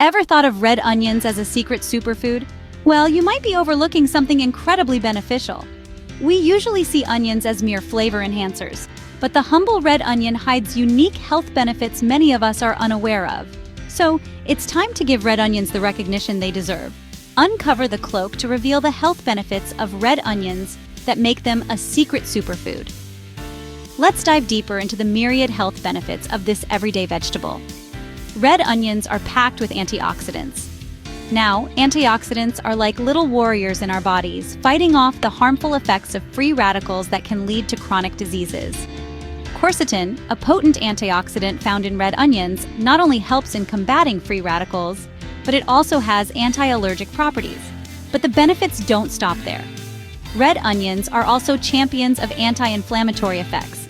Ever thought of red onions as a secret superfood? Well, you might be overlooking something incredibly beneficial. We usually see onions as mere flavor enhancers, but the humble red onion hides unique health benefits many of us are unaware of. So, it's time to give red onions the recognition they deserve. Uncover the cloak to reveal the health benefits of red onions that make them a secret superfood. Let's dive deeper into the myriad health benefits of this everyday vegetable. Red onions are packed with antioxidants. Now, antioxidants are like little warriors in our bodies, fighting off the harmful effects of free radicals that can lead to chronic diseases. Quercetin, a potent antioxidant found in red onions, not only helps in combating free radicals, but it also has anti-allergic properties. But the benefits don't stop there. Red onions are also champions of anti-inflammatory effects.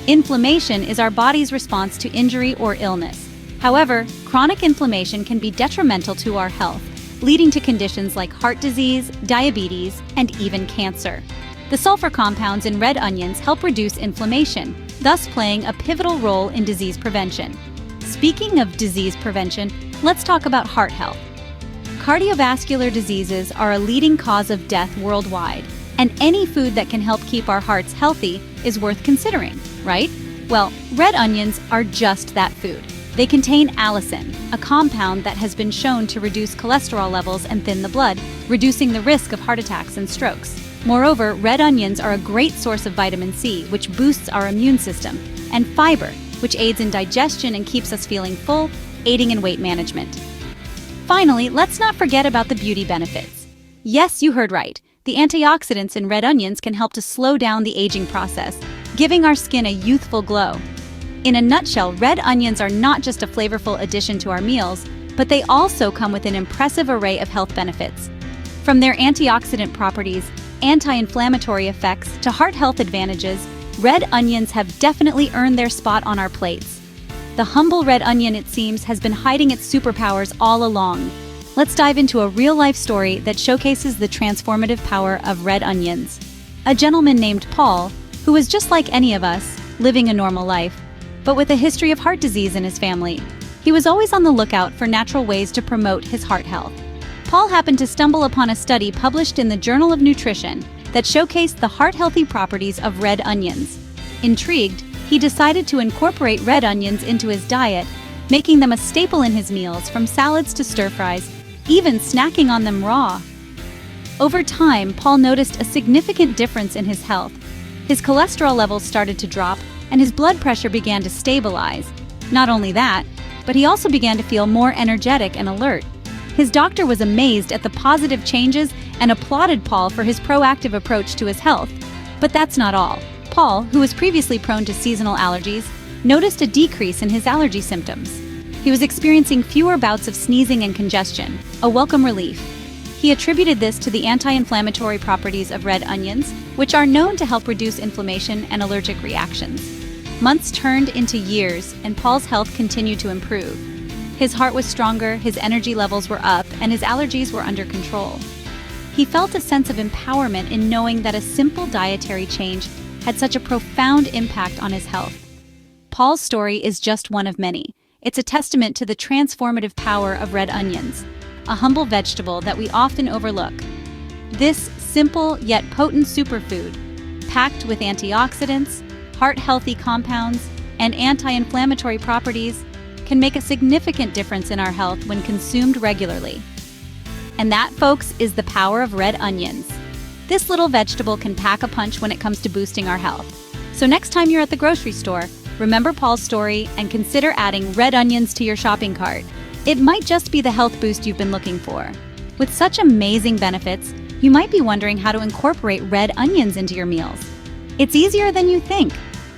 Inflammation is our body's response to injury or illness. However, chronic inflammation can be detrimental to our health, leading to conditions like heart disease, diabetes, and even cancer. The sulfur compounds in red onions help reduce inflammation, thus playing a pivotal role in disease prevention. Speaking of disease prevention, let's talk about heart health. Cardiovascular diseases are a leading cause of death worldwide, and any food that can help keep our hearts healthy is worth considering, right? Well, red onions are just that food. They contain allicin, a compound that has been shown to reduce cholesterol levels and thin the blood, reducing the risk of heart attacks and strokes. Moreover, red onions are a great source of vitamin C, which boosts our immune system, and fiber, which aids in digestion and keeps us feeling full, aiding in weight management. Finally, let's not forget about the beauty benefits. Yes, you heard right. The antioxidants in red onions can help to slow down the aging process, giving our skin a youthful glow. In a nutshell, red onions are not just a flavorful addition to our meals, but they also come with an impressive array of health benefits. From their antioxidant properties, anti-inflammatory effects, to heart health advantages, red onions have definitely earned their spot on our plates. The humble red onion, it seems, has been hiding its superpowers all along. Let's dive into a real-life story that showcases the transformative power of red onions. A gentleman named Paul, who was just like any of us, living a normal life, but with a history of heart disease in his family. He was always on the lookout for natural ways to promote his heart health. Paul happened to stumble upon a study published in the Journal of Nutrition that showcased the heart-healthy properties of red onions. Intrigued, he decided to incorporate red onions into his diet, making them a staple in his meals, from salads to stir-fries, even snacking on them raw. Over time, Paul noticed a significant difference in his health. His cholesterol levels started to drop, and his blood pressure began to stabilize. Not only that, but he also began to feel more energetic and alert. His doctor was amazed at the positive changes and applauded Paul for his proactive approach to his health. But that's not all. Paul, who was previously prone to seasonal allergies, noticed a decrease in his allergy symptoms. He was experiencing fewer bouts of sneezing and congestion, a welcome relief. He attributed this to the anti-inflammatory properties of red onions, which are known to help reduce inflammation and allergic reactions. Months turned into years, and Paul's health continued to improve. His heart was stronger, his energy levels were up, and his allergies were under control. He felt a sense of empowerment in knowing that a simple dietary change had such a profound impact on his health. Paul's story is just one of many. It's a testament to the transformative power of red onions, a humble vegetable that we often overlook. This simple yet potent superfood, packed with antioxidants, heart-healthy compounds, and anti-inflammatory properties, can make a significant difference in our health when consumed regularly. And that, folks, is the power of red onions. This little vegetable can pack a punch when it comes to boosting our health. So next time you're at the grocery store, remember Paul's story and consider adding red onions to your shopping cart. It might just be the health boost you've been looking for. With such amazing benefits, you might be wondering how to incorporate red onions into your meals. It's easier than you think.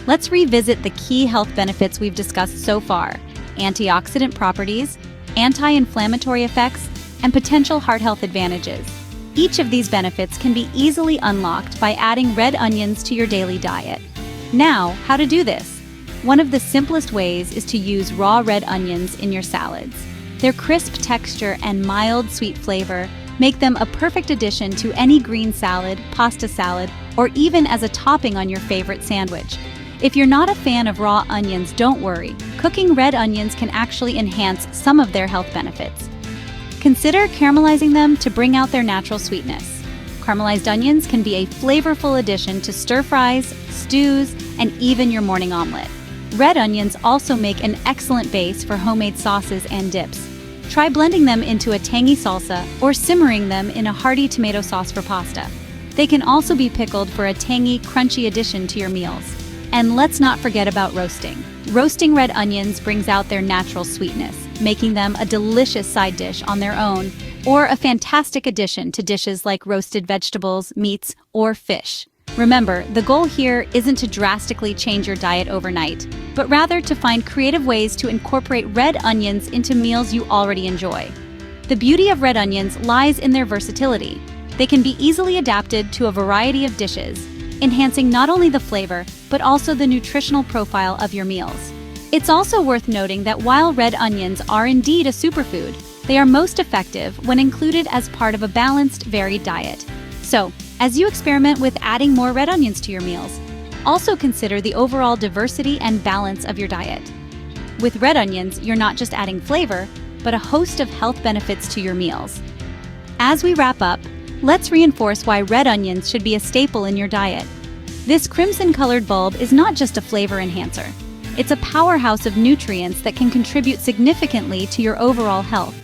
Let's revisit the key health benefits we've discussed so far: antioxidant properties, anti-inflammatory effects, and potential heart health advantages. Each of these benefits can be easily unlocked by adding red onions to your daily diet. Now, how to do this? One of the simplest ways is to use raw red onions in your salads. Their crisp texture and mild sweet flavor make them a perfect addition to any green salad, pasta salad, or even as a topping on your favorite sandwich. If you're not a fan of raw onions, don't worry. Cooking red onions can actually enhance some of their health benefits. Consider caramelizing them to bring out their natural sweetness. Caramelized onions can be a flavorful addition to stir-fries, stews, and even your morning omelet. Red onions also make an excellent base for homemade sauces and dips. Try blending them into a tangy salsa or simmering them in a hearty tomato sauce for pasta. They can also be pickled for a tangy, crunchy addition to your meals. And let's not forget about roasting. Roasting red onions brings out their natural sweetness, making them a delicious side dish on their own, or a fantastic addition to dishes like roasted vegetables, meats, or fish. Remember, the goal here isn't to drastically change your diet overnight, but rather to find creative ways to incorporate red onions into meals you already enjoy. The beauty of red onions lies in their versatility. They can be easily adapted to a variety of dishes, enhancing not only the flavor, but also the nutritional profile of your meals. It's also worth noting that while red onions are indeed a superfood, they are most effective when included as part of a balanced, varied diet. So, as you experiment with adding more red onions to your meals, also consider the overall diversity and balance of your diet. With red onions, you're not just adding flavor, but a host of health benefits to your meals. As we wrap up, let's reinforce why red onions should be a staple in your diet. This crimson-colored bulb is not just a flavor enhancer. It's a powerhouse of nutrients that can contribute significantly to your overall health.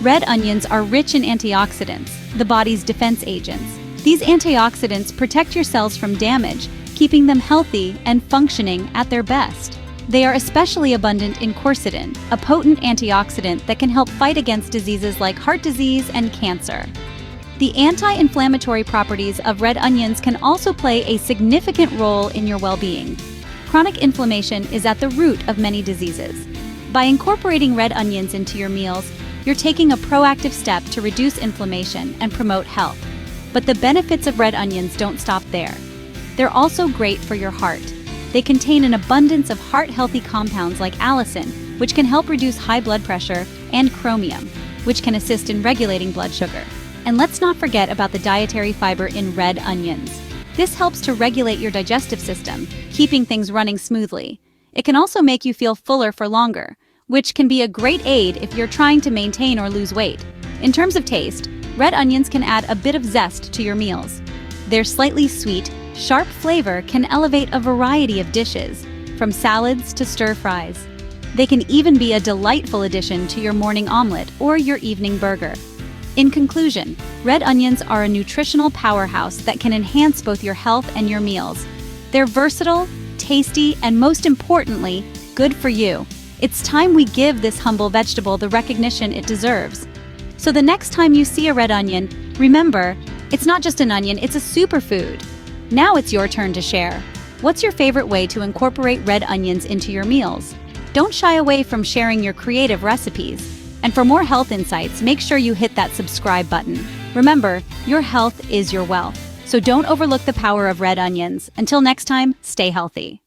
Red onions are rich in antioxidants, the body's defense agents. These antioxidants protect your cells from damage, keeping them healthy and functioning at their best. They are especially abundant in quercetin, a potent antioxidant that can help fight against diseases like heart disease and cancer. The anti-inflammatory properties of red onions can also play a significant role in your well-being. Chronic inflammation is at the root of many diseases. By incorporating red onions into your meals, you're taking a proactive step to reduce inflammation and promote health. But the benefits of red onions don't stop there. They're also great for your heart. They contain an abundance of heart-healthy compounds like allicin, which can help reduce high blood pressure, and chromium, which can assist in regulating blood sugar. And let's not forget about the dietary fiber in red onions. This helps to regulate your digestive system, keeping things running smoothly. It can also make you feel fuller for longer, which can be a great aid if you're trying to maintain or lose weight. In terms of taste, red onions can add a bit of zest to your meals. Their slightly sweet, sharp flavor can elevate a variety of dishes, from salads to stir-fries. They can even be a delightful addition to your morning omelet or your evening burger. In conclusion, red onions are a nutritional powerhouse that can enhance both your health and your meals. They're versatile, tasty, and most importantly, good for you. It's time we give this humble vegetable the recognition it deserves. So the next time you see a red onion, remember, it's not just an onion, it's a superfood. Now it's your turn to share. What's your favorite way to incorporate red onions into your meals? Don't shy away from sharing your creative recipes. And for more health insights, make sure you hit that subscribe button. Remember, your health is your wealth, so don't overlook the power of red onions. Until next time, stay healthy.